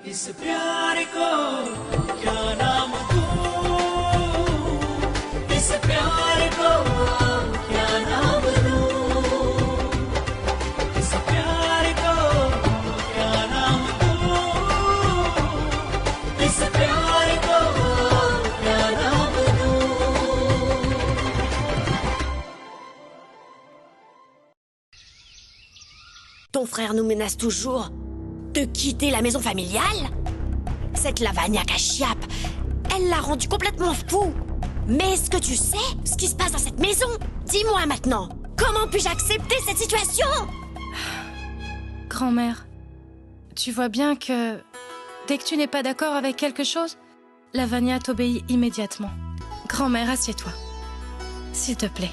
इस प्यार को क्या नाम दूं, इस प्यार को क्या नाम दूं, इस प्यार को क्या नाम दूं, इस प्यार को क्या नाम दूं। Ton frère nous menace toujours de quitter la maison familiale? Cette Lavanya Kashyap, elle l'a rendu complètement fou. Mais est-ce que tu sais ce qui se passe dans cette maison? Dis-moi maintenant, comment puis-je accepter cette situation? Grand-mère, tu vois bien que dès que tu n'es pas d'accord avec quelque chose, Lavanya t'obéit immédiatement. Grand-mère, assieds-toi. S'il te plaît.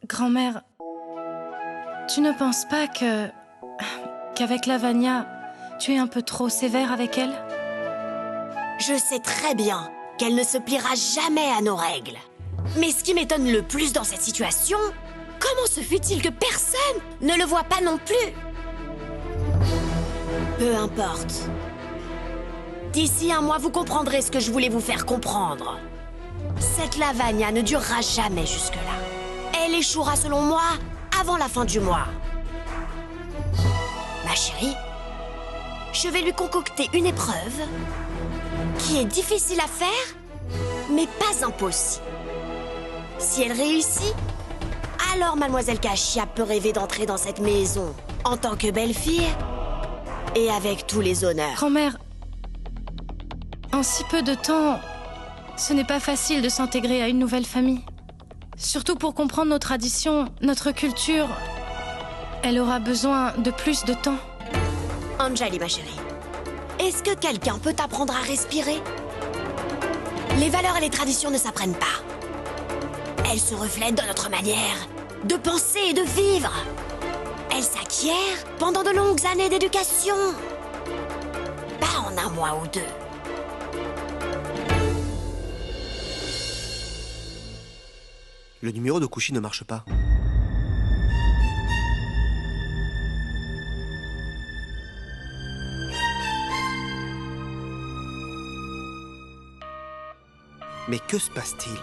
Grand-mère, tu ne penses pas qu'avec Lavanya, tu es un peu trop sévère avec elle? Je sais très bien qu'elle ne se pliera jamais à nos règles. Mais ce qui m'étonne le plus dans cette situation, comment se fait-il que personne ne le voit pas non plus? Peu importe. D'ici un mois, vous comprendrez ce que je voulais vous faire comprendre. Cette Lavanya ne durera jamais jusque-là. Elle échouera selon moi avant la fin du mois. Ma chérie, je vais lui concocter une épreuve qui est difficile à faire, mais pas impossible. Si elle réussit, alors Mademoiselle Kashyap peut rêver d'entrer dans cette maison en tant que belle-fille et avec tous les honneurs. Grand-mère, en si peu de temps, ce n'est pas facile de s'intégrer à une nouvelle famille. Surtout pour comprendre nos traditions, notre culture. Elle aura besoin de plus de temps. Anjali, ma chérie, est-ce que quelqu'un peut t'apprendre à respirer? Les valeurs et les traditions ne s'apprennent pas. Elles se reflètent dans notre manière de penser et de vivre. Elles s'acquièrent pendant de longues années d'éducation. Pas en un mois ou deux. Le numéro de Kushi ne marche pas. Mais que se passe-t-il?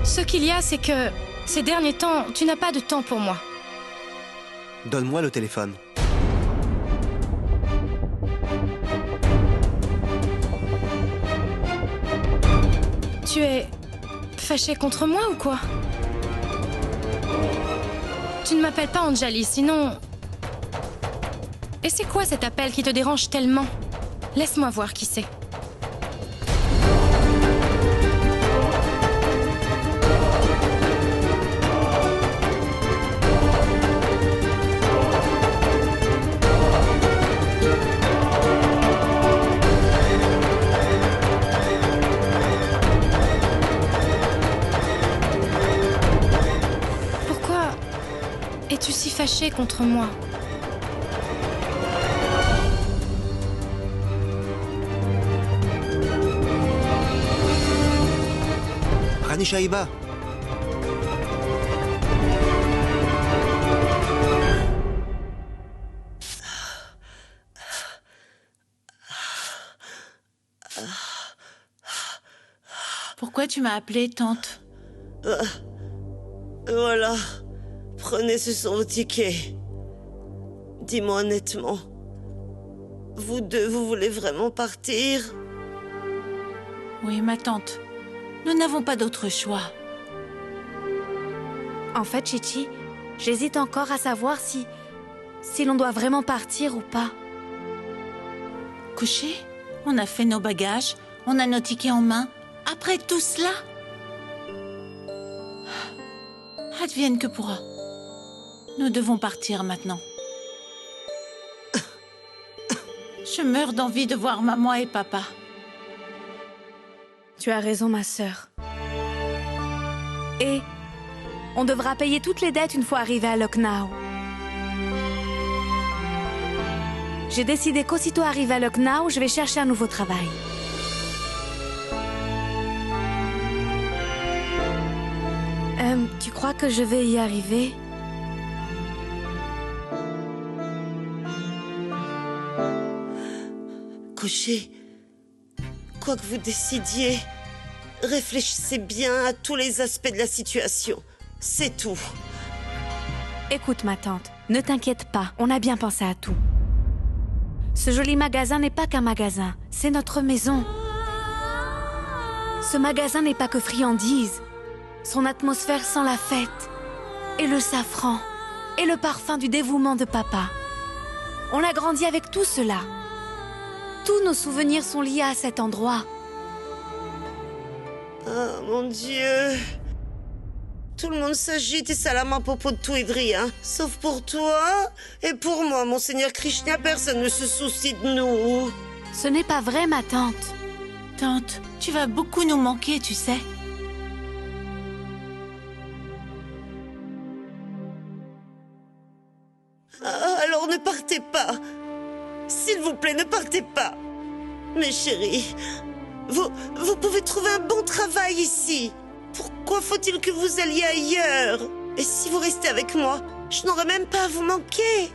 Ce qu'il y a, c'est que ces derniers temps, tu n'as pas de temps pour moi. Donne-moi le téléphone. Tu es fâché contre moi ou quoi? Tu ne m'appelles pas Anjali, sinon... Et c'est quoi cet appel qui te dérange tellement? Laisse-moi voir qui c'est. Es-tu si fâché contre moi? Rani Shaiba. Pourquoi tu m'as appelée, tante? Voilà. Prenez ce sont vos tickets. Dis-moi honnêtement. Vous deux, vous voulez vraiment partir? Oui, ma tante. Nous n'avons pas d'autre choix. En fait, Chichi, j'hésite encore à savoir si l'on doit vraiment partir ou pas. Couché? On a fait nos bagages, on a nos tickets en main. Après tout cela, advienne que pourra. Nous devons partir maintenant. Je meurs d'envie de voir maman et papa. Tu as raison, ma sœur. Et on devra payer toutes les dettes une fois arrivés à Lucknow. J'ai décidé qu'aussitôt arrivé à Lucknow, je vais chercher un nouveau travail. crois que je vais y arriver. Couchez. Quoi que vous décidiez, réfléchissez bien à tous les aspects de la situation. C'est tout. Écoute, ma tante, ne t'inquiète pas, on a bien pensé à tout. Ce joli magasin n'est pas qu'un magasin, c'est notre maison. Ce magasin n'est pas que friandises. Son atmosphère sent la fête, et le safran, et le parfum du dévouement de papa. On a grandi avec tout cela. Tous nos souvenirs sont liés à cet endroit. Ah, mon Dieu. Tout le monde s'agite et s'alame à propos de tout et de rien. Sauf pour toi et pour moi, Monseigneur Krishna, personne ne se soucie de nous. Ce n'est pas vrai, ma tante. Tante, tu vas beaucoup nous manquer, tu sais. Ah, alors ne partez pas. S'il vous plaît, ne partez pas. Mes chéris, vous pouvez trouver un bon travail ici. Pourquoi faut-il que vous alliez ailleurs? Et si vous restez avec moi, je n'aurai même pas à vous manquer.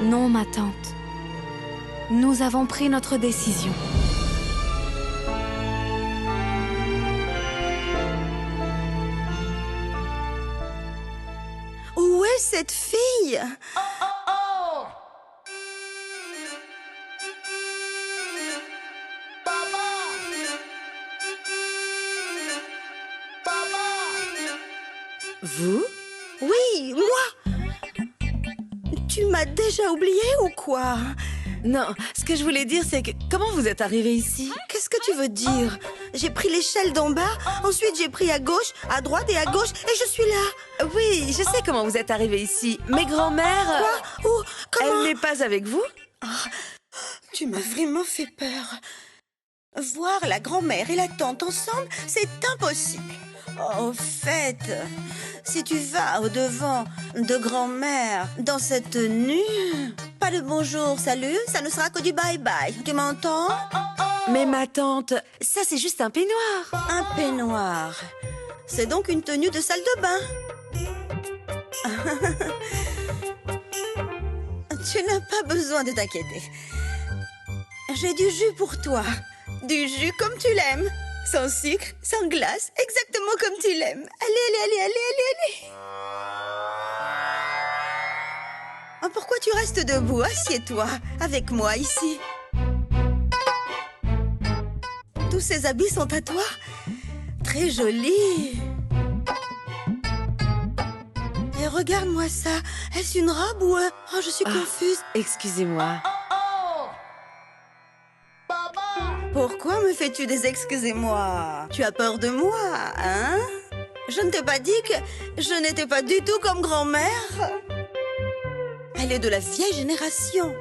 Non, ma tante. Nous avons pris notre décision. Où est cette fille? Vous? Oui, moi. Tu m'as déjà oublié ou quoi? Non, ce que je voulais dire, c'est que... Comment vous êtes arrivé ici? Qu'est-ce que tu veux dire? J'ai pris l'échelle d'en bas, ensuite j'ai pris à gauche, à droite et à gauche, et je suis là. Oui, je sais comment vous êtes arrivé ici. Mais grand-mère... Quoi? Où? Comment? Elle n'est pas avec vous? Tu m'as vraiment fait peur. Voir la grand-mère et la tante ensemble, c'est impossible. Au fait, si tu vas au-devant de grand-mère dans cette tenue, pas de bonjour, salut, ça ne sera que du bye-bye. Tu m'entends? Mais ma tante, ça c'est juste un peignoir. Un peignoir. C'est donc une tenue de salle de bain. Tu n'as pas besoin de t'inquiéter. J'ai du jus pour toi. Du jus comme tu l'aimes. Sans sucre, sans glace, exactement comme tu l'aimes. Allez. Oh, pourquoi tu restes debout? Assieds-toi avec moi ici. Tous ces habits sont à toi. Très jolis. Et regarde-moi ça. Est-ce une robe ou... Oh, je suis confuse. Excusez-moi. Pourquoi me fais-tu des excusez-moi? Tu as peur de moi, hein? Je ne t'ai pas dit que je n'étais pas du tout comme grand-mère? Elle est de la vieille génération.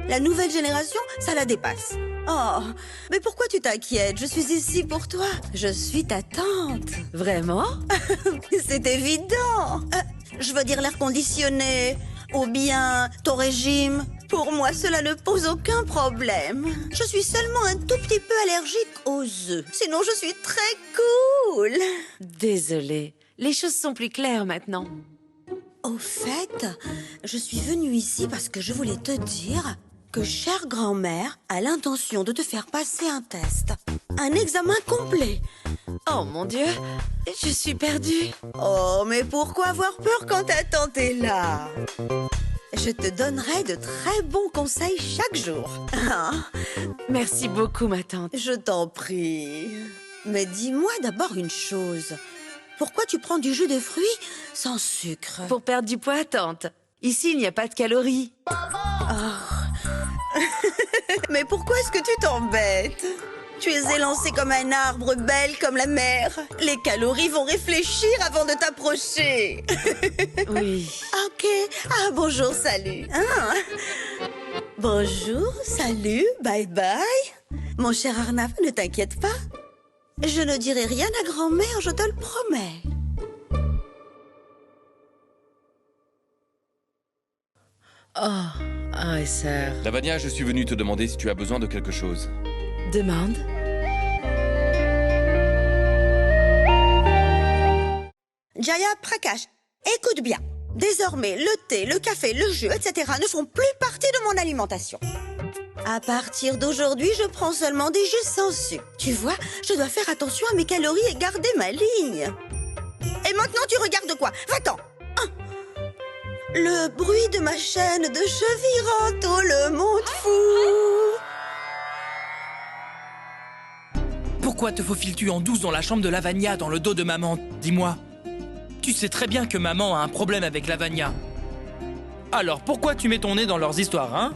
La nouvelle génération, ça la dépasse. Oh, mais pourquoi tu t'inquiètes? Je suis ici pour toi. Je suis ta tante. Vraiment? C'est évident. Je veux dire l'air conditionné, ou bien ton régime. Pour moi, cela ne pose aucun problème. Je suis seulement un tout petit peu allergique aux œufs. Sinon, je suis très cool. Désolée. Les choses sont plus claires maintenant. Au fait, je suis venue ici parce que je voulais te dire que chère grand-mère a l'intention de te faire passer un test. Un examen complet. Oh mon Dieu, je suis perdue. Oh, mais pourquoi avoir peur quand ta tante est là? Je te donnerai de très bons conseils chaque jour. Merci beaucoup, ma tante. Je t'en prie. Mais dis-moi d'abord une chose. Pourquoi tu prends du jus de fruits sans sucre? Pour perdre du poids, tante. Ici, il n'y a pas de calories. Mais pourquoi est-ce que tu t'embêtes? Tu es élancée comme un arbre, belle comme la mer. Les calories vont réfléchir avant de t'approcher. Oui. Ok. Ah, bonjour, salut. Ah. Bonjour, salut, bye bye. Mon cher Arnav, ne t'inquiète pas. Je ne dirai rien à grand-mère, je te le promets. Ah, Aesser. Lavanya, je suis venu te demander si tu as besoin de quelque chose. Demande. Jaya, Prakash, écoute bien. Désormais, le thé, le café, le jus, etc. ne font plus partie de mon alimentation. À partir d'aujourd'hui, je prends seulement des jus sans sucre. Tu vois, je dois faire attention à mes calories et garder ma ligne. Et maintenant, tu regardes quoi? Va-t'en. Le bruit de ma chaîne de cheville rend tout le monde fou. Pourquoi te faufiles-tu en douce dans la chambre de Lavanya, dans le dos de maman? Dis-moi. Tu sais très bien que maman a un problème avec Lavanya. Alors pourquoi tu mets ton nez dans leurs histoires, hein?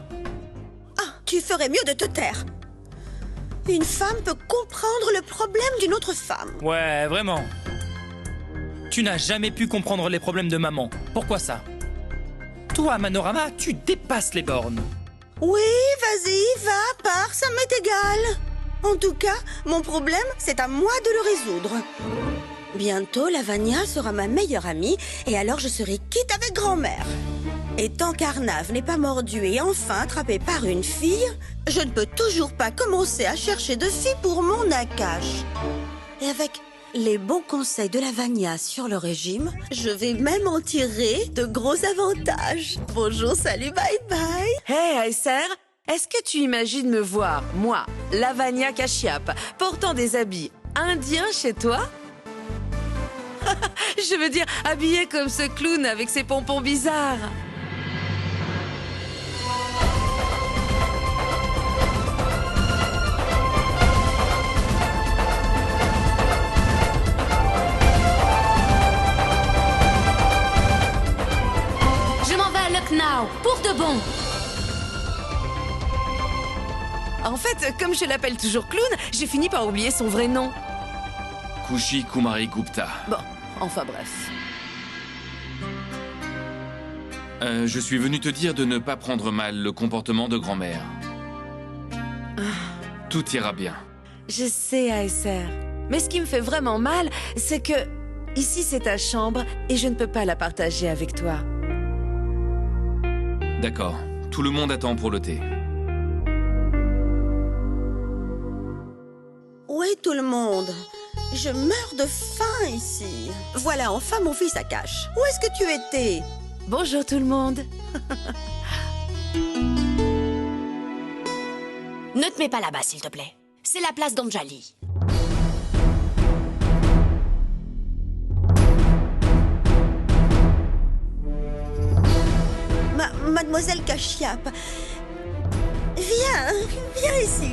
Ah, tu ferais mieux de te taire. Une femme peut comprendre le problème d'une autre femme. Ouais, vraiment. Tu n'as jamais pu comprendre les problèmes de maman. Pourquoi ça? Toi, Manorama, tu dépasses les bornes. Oui, vas-y, va, pars, ça m'est égal. En tout cas, mon problème, c'est à moi de le résoudre. Bientôt, Lavanya sera ma meilleure amie, et alors je serai quitte avec grand-mère. Et tant qu'Arnav n'est pas mordu et enfin attrapé par une fille, je ne peux toujours pas commencer à chercher de filles pour mon Akash. Et avec les bons conseils de Lavanya sur le régime, je vais même en tirer de gros avantages. Bonjour, salut, bye bye. Hey, Aesser, est-ce que tu imagines me voir, moi, Lavanya Kashyap, portant des habits indiens chez toi? Je veux dire, habillée comme ce clown avec ses pompons bizarres. Je m'en vais à Lucknow, pour de bon. En fait, comme je l'appelle toujours clown, j'ai fini par oublier son vrai nom. Kushi Kumari Gupta. Bon, enfin bref. Je suis venu te dire de ne pas prendre mal le comportement de grand-mère. Tout ira bien. Je sais, Aesser. Mais ce qui me fait vraiment mal, c'est que ici c'est ta chambre et je ne peux pas la partager avec toi. D'accord. Tout le monde attend pour le thé. Où est tout le monde? Je meurs de faim ici. Voilà enfin mon fils Akash. Où est-ce que tu étais? Bonjour tout le monde. Ne te mets pas là-bas, s'il te plaît. C'est la place d'Anjali. Mademoiselle Kashyap. Viens ici.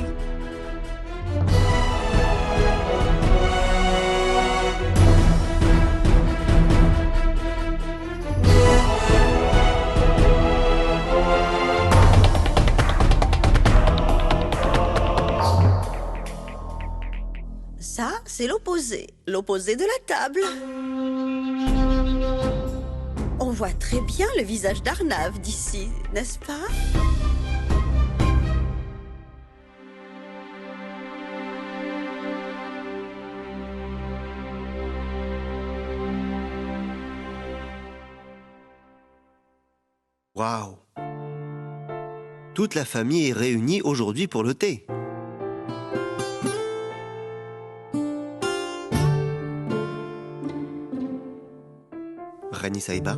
Ça, c'est l'opposé de la table. On voit très bien le visage d'Arnav d'ici, n'est-ce pas? Waouh! Toute la famille est réunie aujourd'hui pour le thé. Rani Sahiba?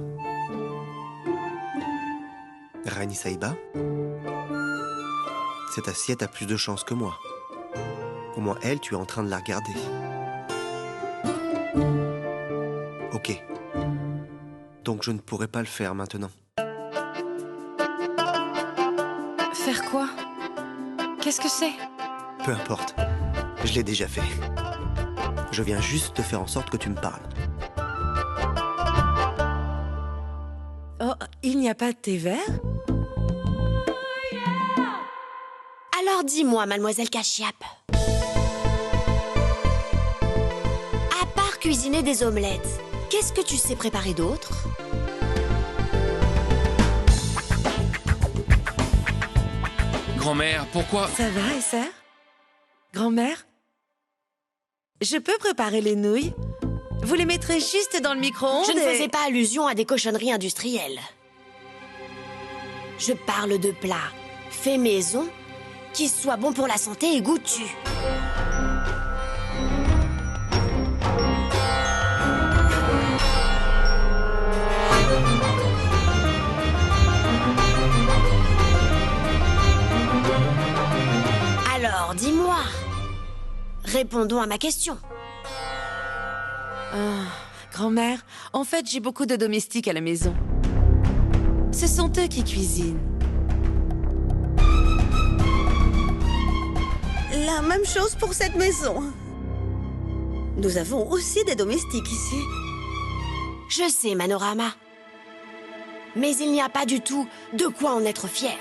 Rani Sahiba? Cette assiette a plus de chance que moi. Au moins elle, tu es en train de la regarder. Ok. Donc je ne pourrai pas le faire maintenant. Faire quoi? Qu'est-ce que c'est? Peu importe. Je l'ai déjà fait. Je viens juste de faire en sorte que tu me parles. Oh, il n'y a pas de thé vert? Alors dis-moi, mademoiselle Kashyap. À part cuisiner des omelettes, qu'est-ce que tu sais préparer d'autre? Grand-mère, pourquoi... Ça va, Aesser? Grand-mère? Je peux préparer les nouilles? Vous les mettrez juste dans le micro-ondes Je ne et... faisais pas allusion à des cochonneries industrielles. Je parle de plats faits maison, qui soient bons pour la santé et goûtus. Alors, dis-moi. Répondons à ma question. Grand-mère, en fait, j'ai beaucoup de domestiques à la maison. Ce sont eux qui cuisinent. La même chose pour cette maison. Nous avons aussi des domestiques ici. Je sais, Manorama. Mais il n'y a pas du tout de quoi en être fier.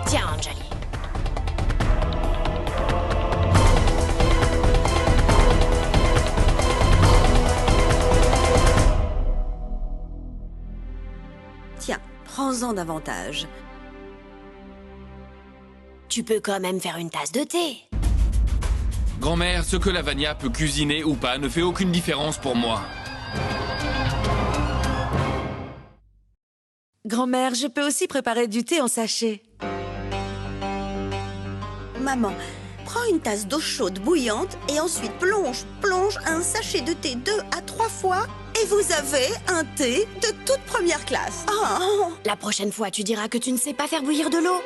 Tiens, Anjali. Tiens, prends-en davantage. Tu peux quand même faire une tasse de thé. Grand-mère, ce que Lavagna peut cuisiner ou pas ne fait aucune différence pour moi. Grand-mère, je peux aussi préparer du thé en sachet. Maman, prends une tasse d'eau chaude bouillante et ensuite plonge un sachet de thé 2 à 3 fois et vous avez un thé de toute première classe. Oh. La prochaine fois, tu diras que tu ne sais pas faire bouillir de l'eau.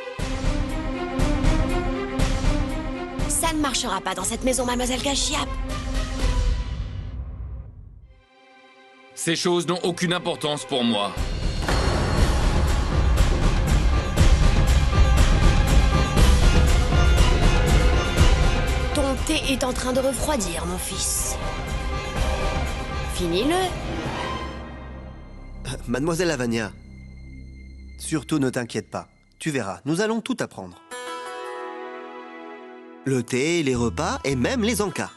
Ça ne marchera pas dans cette maison, mademoiselle Kashyap. Ces choses n'ont aucune importance pour moi. Ton thé est en train de refroidir, mon fils. Finis-le. Mademoiselle Lavagna, surtout ne t'inquiète pas. Tu verras, nous allons tout apprendre. Le thé, les repas et même les encas.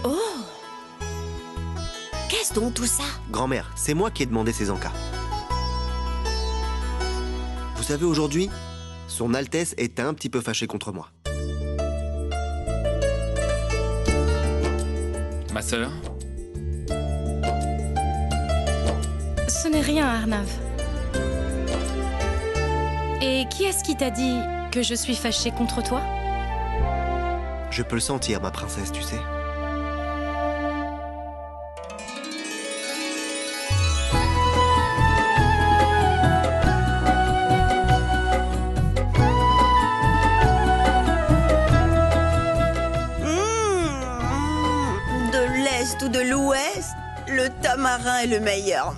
Oh! Qu'est-ce donc tout ça? Grand-mère, c'est moi qui ai demandé ces encas. Vous savez, aujourd'hui, Son Altesse est un petit peu fâchée contre moi. Ma sœur? Ce n'est rien, Arnav. Et qui est-ce qui t'a dit que je suis fâchée contre toi? Je peux le sentir, ma princesse, tu sais. De l'Est ou de l'Ouest, le tamarin est le meilleur.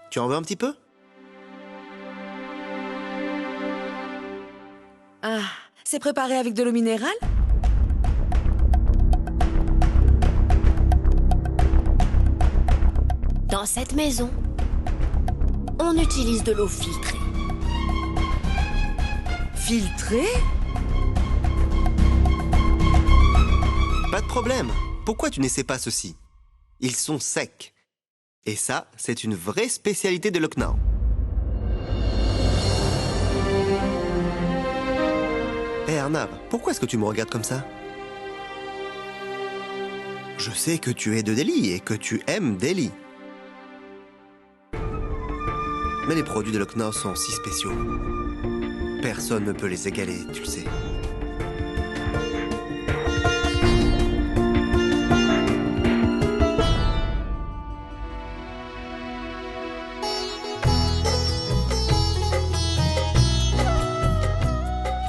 Tu en veux un petit peu? Ah, c'est préparé avec de l'eau minérale? Dans cette maison, on utilise de l'eau filtrée. Filtrée? Pas de problème. Pourquoi tu n'essaies pas ceci? Ils sont secs. Et ça, c'est une vraie spécialité de Lucknow. Hé Arnav, pourquoi est-ce que tu me regardes comme ça? Je sais que tu es de Delhi et que tu aimes Delhi. Mais les produits de Lucknow sont si spéciaux. Personne ne peut les égaler, tu le sais.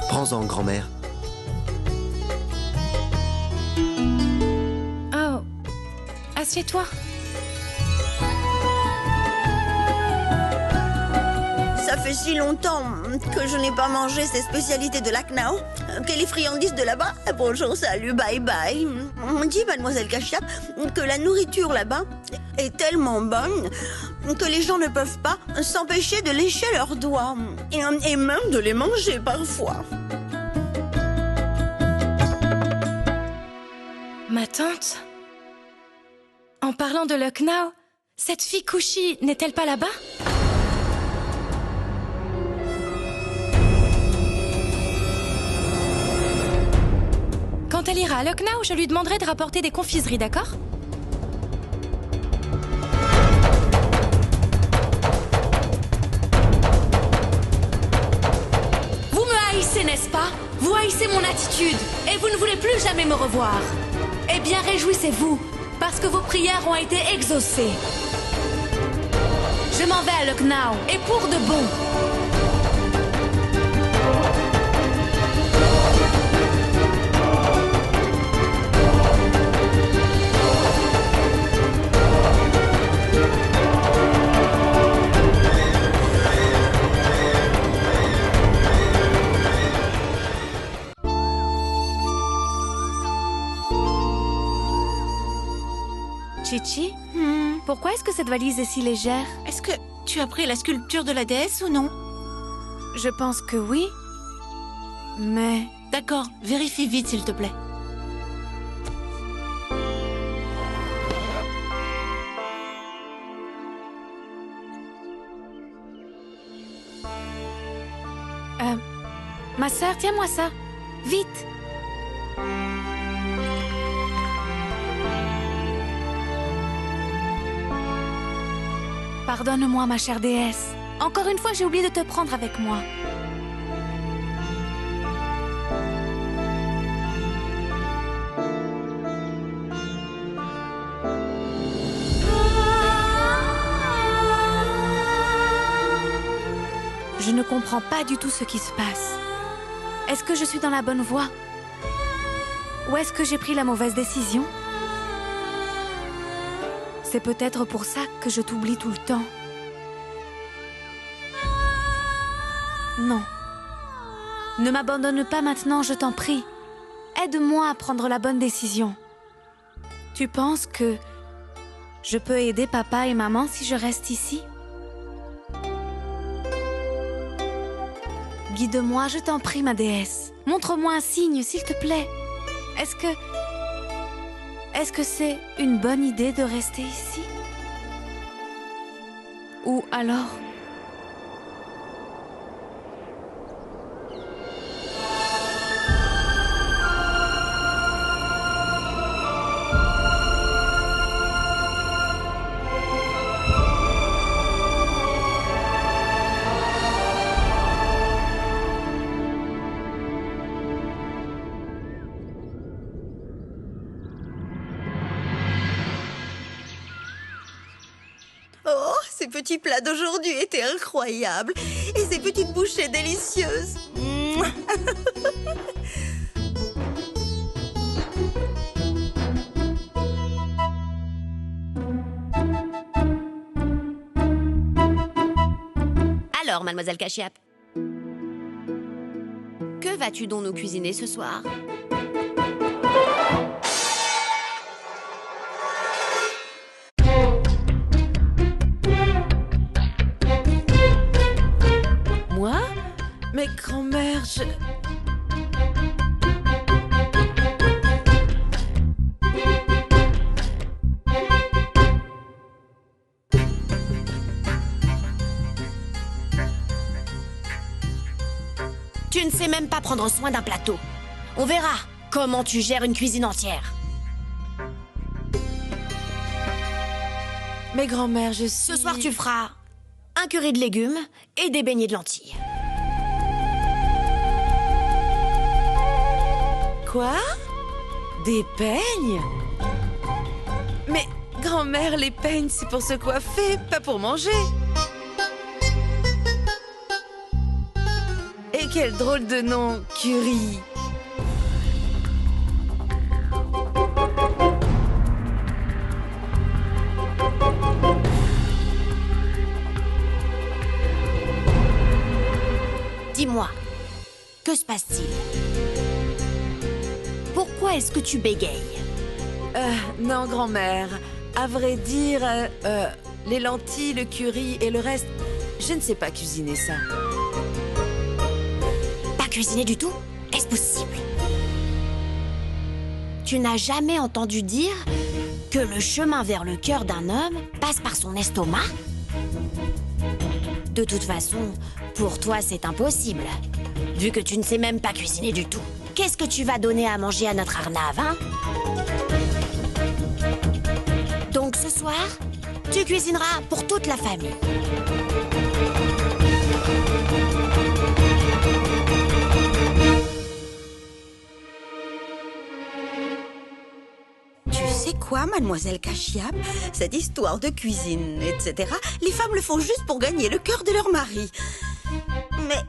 Prends-en, grand-mère. Oh, assieds-toi. Ça fait si longtemps que je n'ai pas mangé ces spécialités de Lucknow que les friandises de là-bas, bonjour, salut, bye bye. On dit, mademoiselle Kashyap, que la nourriture là-bas est tellement bonne que les gens ne peuvent pas s'empêcher de lécher leurs doigts et même de les manger parfois. Ma tante? En parlant de Lucknow, cette fille Kushi n'est-elle pas là-bas? elle ira à Lucknow, je lui demanderai de rapporter des confiseries, d'accord? Vous me haïssez, n'est-ce pas? Vous haïssez mon attitude et vous ne voulez plus jamais me revoir. Eh bien, réjouissez-vous, parce que vos prières ont été exaucées. Je m'en vais à Lucknow, et pour de bon. Chichi, pourquoi est-ce que cette valise est si légère? Est-ce que tu as pris la sculpture de la déesse ou non? Je pense que oui. Mais... D'accord, vérifie vite s'il te plaît. Ma sœur, tiens-moi ça. Vite. Pardonne-moi, ma chère déesse. Encore une fois, j'ai oublié de te prendre avec moi. Je ne comprends pas du tout ce qui se passe. Est-ce que je suis dans la bonne voie? Ou est-ce que j'ai pris la mauvaise décision? C'est peut-être pour ça que je t'oublie tout le temps. Non. Ne m'abandonne pas maintenant, je t'en prie. Aide-moi à prendre la bonne décision. Tu penses que je peux aider papa et maman si je reste ici? Guide-moi, je t'en prie, ma déesse. Montre-moi un signe, s'il te plaît. Est-ce que c'est une bonne idée de rester ici? Ou alors... Oh, ces petits plats d'aujourd'hui étaient incroyables. Et ces petites bouchées délicieuses. Alors, mademoiselle Cachiap, que vas-tu donc nous cuisiner ce soir? Moi? Mais grand-mère, je... Tu ne sais même pas prendre soin d'un plateau. On verra comment tu gères une cuisine entière. Mais grand-mère, je suis... Ce soir, tu feras un curry de légumes et des beignets de lentilles. Quoi? Des peignes? Mais grand-mère, les peignes, c'est pour se coiffer, pas pour manger. Et quel drôle de nom, curry. Dis-moi, que se passe-t-il? Pourquoi est-ce que tu bégayes? Non, grand-mère. À vrai dire, les lentilles, le curry et le reste, je ne sais pas cuisiner ça. Pas cuisiner du tout? Est-ce possible? Tu n'as jamais entendu dire que le chemin vers le cœur d'un homme passe par son estomac? De toute façon, pour toi, c'est impossible, vu que tu ne sais même pas cuisiner du tout. qu'est-ce que tu vas donner à manger à notre Arnav, hein? Donc ce soir, tu cuisineras pour toute la famille. Tu sais quoi, mademoiselle Kashiap? Cette histoire de cuisine, etc., les femmes le font juste pour gagner le cœur de leur mari. Mais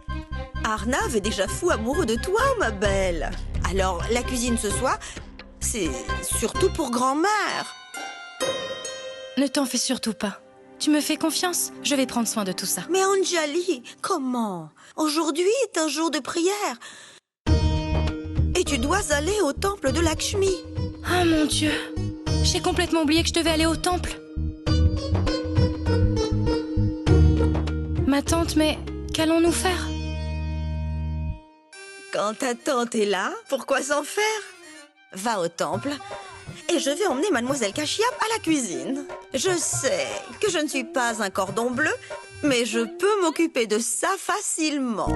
Arnav est déjà fou amoureux de toi, ma belle. Alors, la cuisine ce soir, c'est surtout pour grand-mère. Ne t'en fais surtout pas. Tu me fais confiance, je vais prendre soin de tout ça. Mais Anjali, comment? Aujourd'hui est un jour de prière. Et tu dois aller au temple de Lakshmi. Ah mon Dieu, j'ai complètement oublié que je devais aller au temple. Ma tante, mais qu'allons-nous faire? Quand ta tante est là, pourquoi s'en faire? Va au temple et je vais emmener mademoiselle Kashiap à la cuisine. Je sais que je ne suis pas un cordon bleu, mais je peux m'occuper de ça facilement.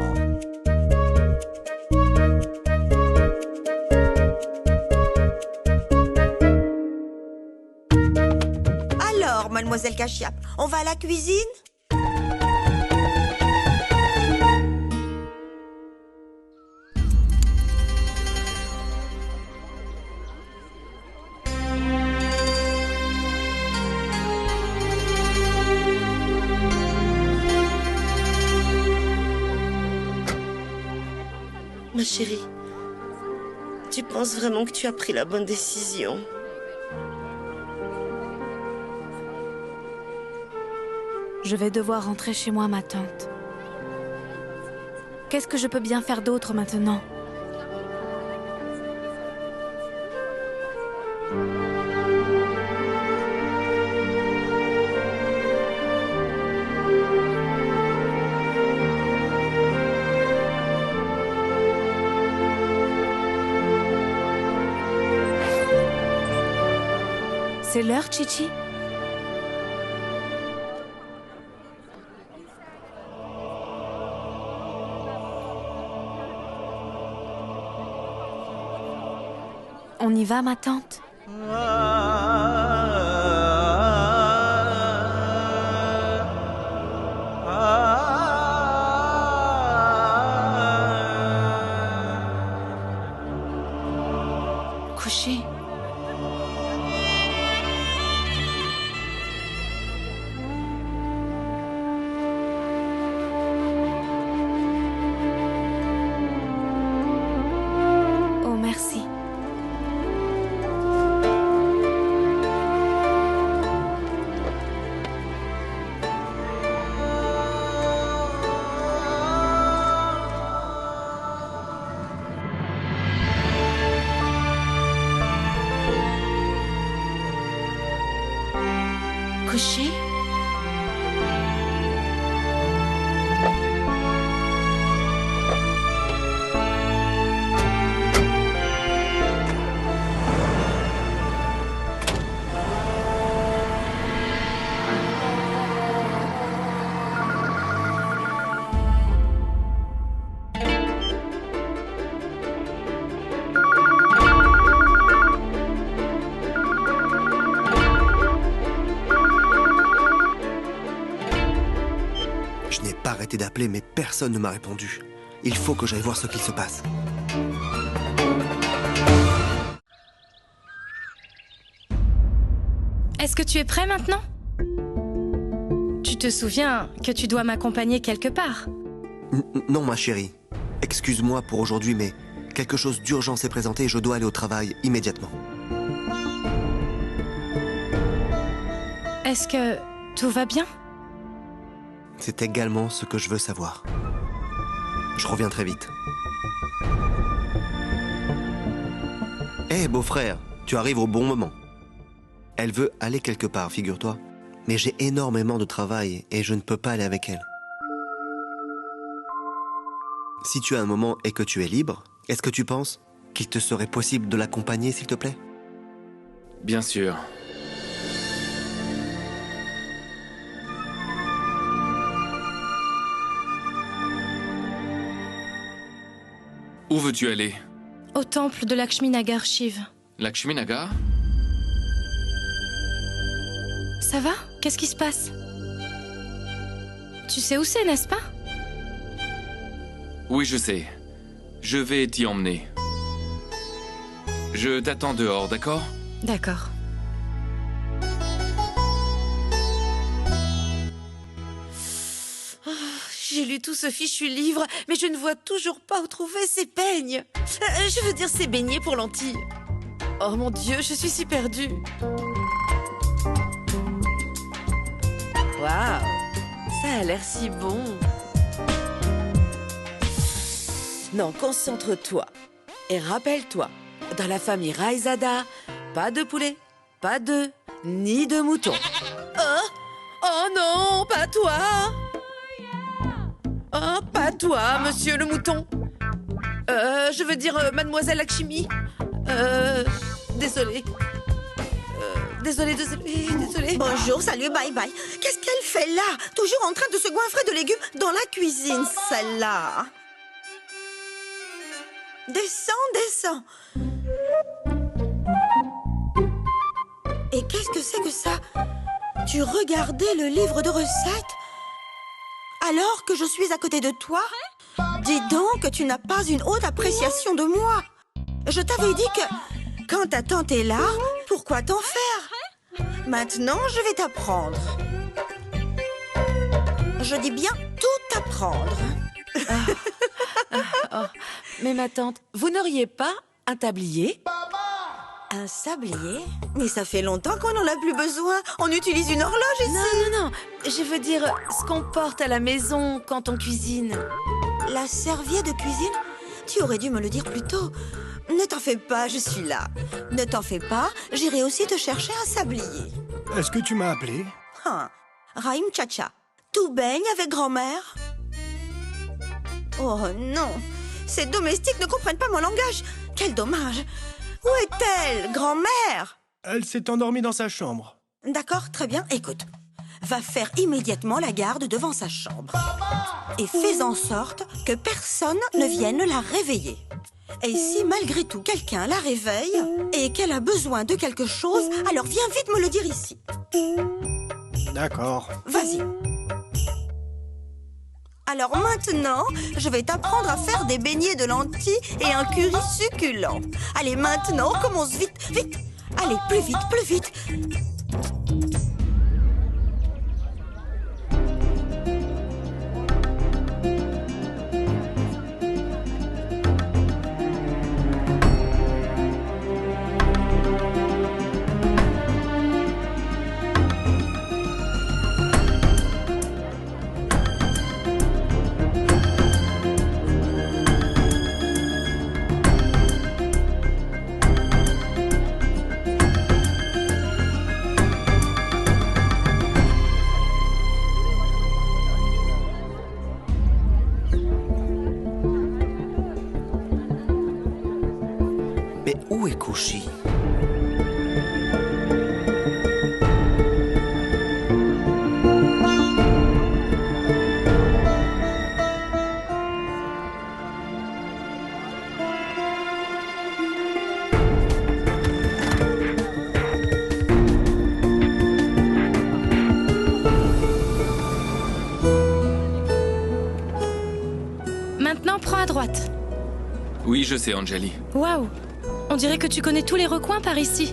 Alors, mademoiselle Kashiap, on va à la cuisine? Ma chérie, tu penses vraiment que tu as pris la bonne décision? Je vais devoir rentrer chez moi, ma tante. Qu'est-ce que je peux bien faire d'autre maintenant? C'est l'heure, Chichi? On y va, ma tante? Coucher. Oh, merci. Coucher? Je n'ai pas arrêté d'appeler, mais personne ne m'a répondu. Il faut que j'aille voir ce qu'il se passe. Est-ce que tu es prêt maintenant? Tu te souviens que tu dois m'accompagner quelque part? Non, ma chérie. Excuse-moi pour aujourd'hui, mais quelque chose d'urgent s'est présenté et je dois aller au travail immédiatement. Est-ce que tout va bien? C'est également ce que je veux savoir. Je reviens très vite. Hé, beau-frère, tu arrives au bon moment. Elle veut aller quelque part, figure-toi. Mais j'ai énormément de travail et je ne peux pas aller avec elle. Si tu as un moment et que tu es libre, est-ce que tu penses qu'il te serait possible de l'accompagner, s'il te plaît? Bien sûr. Où veux-tu aller? au temple de Lakshmi Nagar Shiv. Lakshmi Nagar? Ça va? Qu'est-ce qui se passe? Tu sais où c'est, n'est-ce pas? Oui, je sais. Je vais t'y emmener. Je t'attends dehors, d'accord? D'accord. J'ai lu tout ce fichu livre, mais je ne vois toujours pas où trouver ces peignes. Je veux dire ces beignets pour lentilles. Oh mon Dieu, je suis si perdue. Waouh, ça a l'air si bon. Non, concentre-toi. Et rappelle-toi, dans la famille Raizada, pas de poulet, pas d'œufs, ni de moutons. Oh non, pas toi! Oh, pas toi, monsieur le mouton. Je veux dire, mademoiselle Lakshmi. Désolée. Désolée. Bonjour, salut, bye bye. Qu'est-ce qu'elle fait là? Toujours en train de se goinfrer de légumes dans la cuisine, celle-là. Descends. Et qu'est-ce que c'est que ça? Tu regardais le livre de recettes alors que je suis à côté de toi? Dis donc que tu n'as pas une haute appréciation de moi. Je t'avais dit que quand ta tante est là, pourquoi t'en faire? Maintenant, je vais t'apprendre. Je dis bien tout apprendre. Mais ma tante, vous n'auriez pas un tablier? Un sablier? Mais ça fait longtemps qu'on n'en a plus besoin. On utilise une horloge ici. Non. Je veux dire ce qu'on porte à la maison quand on cuisine. La serviette de cuisine? Tu aurais dû me le dire plus tôt. Ne t'en fais pas, je suis là. Ne t'en fais pas, j'irai aussi te chercher un sablier. Est-ce que tu m'as appelé? Rahim Chacha, tout baigne avec grand-mère? Oh non, ces domestiques ne comprennent pas mon langage. Quel dommage. Où est-elle, grand-mère? Elle s'est endormie dans sa chambre. D'accord, très bien. Écoute, va faire immédiatement la garde devant sa chambre. Et fais en sorte que personne ne vienne la réveiller. Et si malgré tout quelqu'un la réveille et qu'elle a besoin de quelque chose, alors viens vite me le dire ici. D'accord. Vas-y. Alors maintenant, je vais t'apprendre à faire des beignets de lentilles et un curry succulent. Allez, maintenant, on commence vite. Allez, plus vite. Mais où est Kouchi? Maintenant, prends à droite. Oui, je sais, Anjali. Waouh! On dirait que tu connais tous les recoins par ici.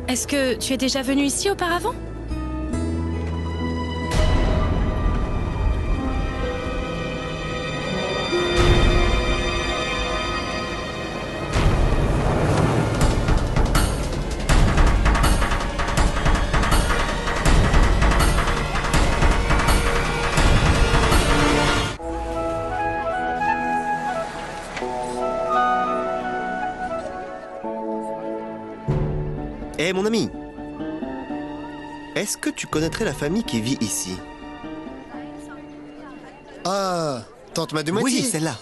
Est-ce que tu es déjà venu ici auparavant? Hé, mon ami, est-ce que tu connaîtrais la famille qui vit ici? Ah, tante Madumati? Oui, celle-là.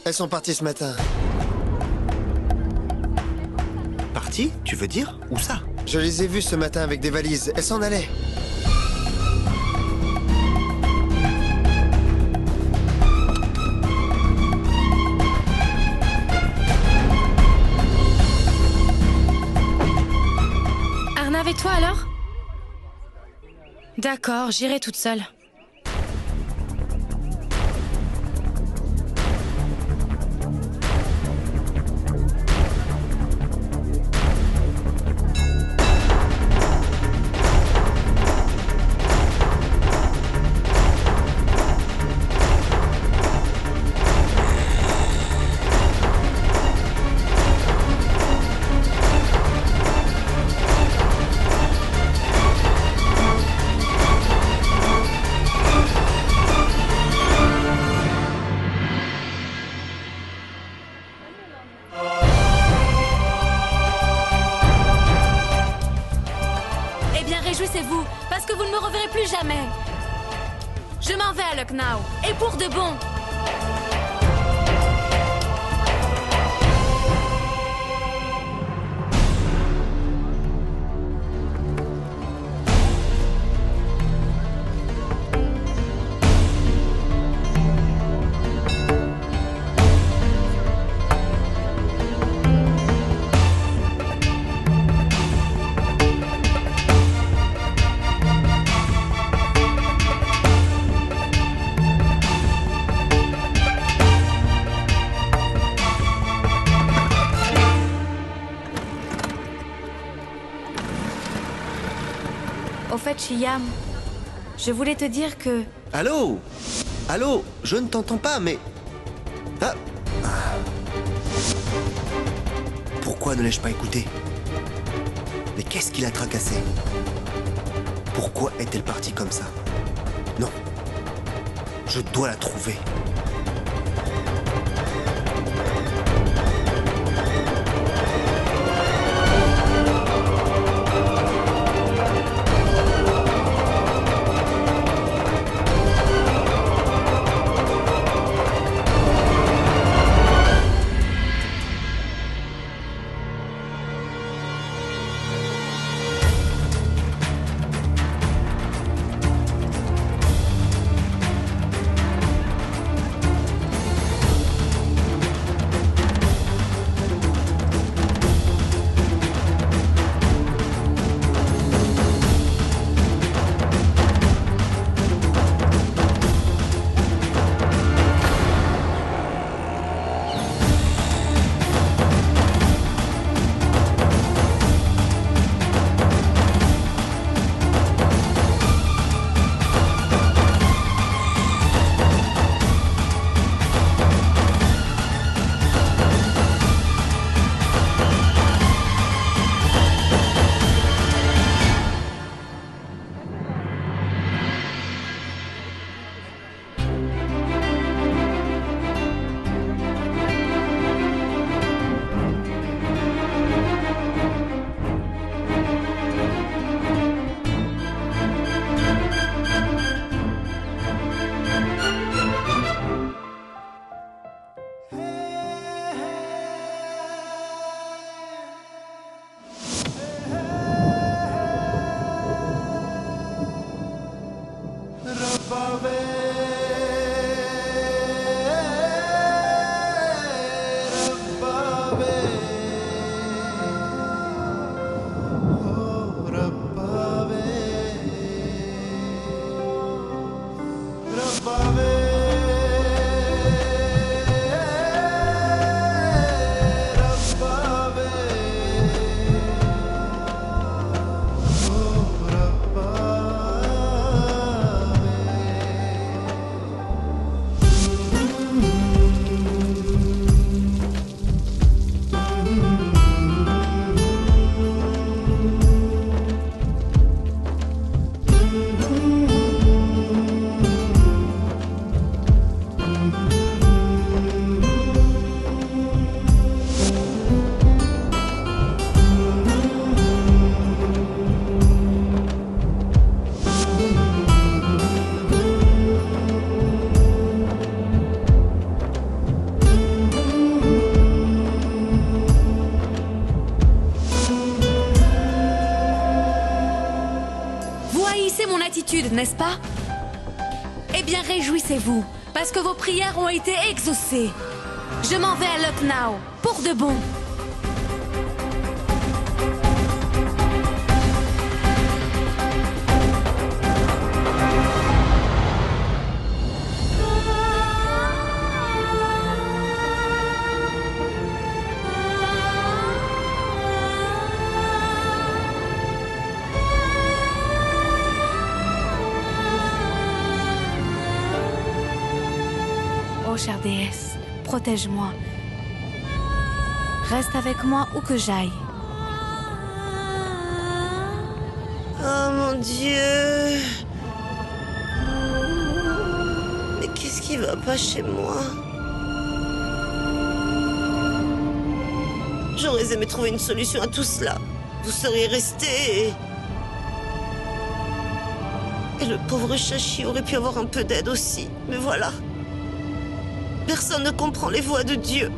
Elles sont parties ce matin. Parties, tu veux dire? Où ça? Je les ai vues ce matin avec des valises. Elles s'en allaient. avec toi alors? D'accord, j'irai toute seule. Eh bien, réjouissez-vous, parce que vous ne me reverrez plus jamais. Je m'en vais à Lucknow, et pour de bon. Au fait, Shyam, je voulais te dire que... Allô? Allô? Je ne t'entends pas, mais... Ah. Pourquoi ne l'ai-je pas écouté? Mais qu'est-ce qui l'a tracassé? Pourquoi est-elle partie comme ça? Non. Je dois la trouver. N'est-ce pas? Eh bien, réjouissez-vous, parce que vos prières ont été exaucées. Je m'en vais à Lucknow, pour de bon. chère déesse, protège-moi. Reste avec moi où que j'aille. Oh mon Dieu. Mais qu'est-ce qui va pas chez moi? J'aurais aimé trouver une solution à tout cela. Vous seriez restés et le pauvre Shachi aurait pu avoir un peu d'aide aussi. Mais voilà. Personne ne comprend les voies de Dieu.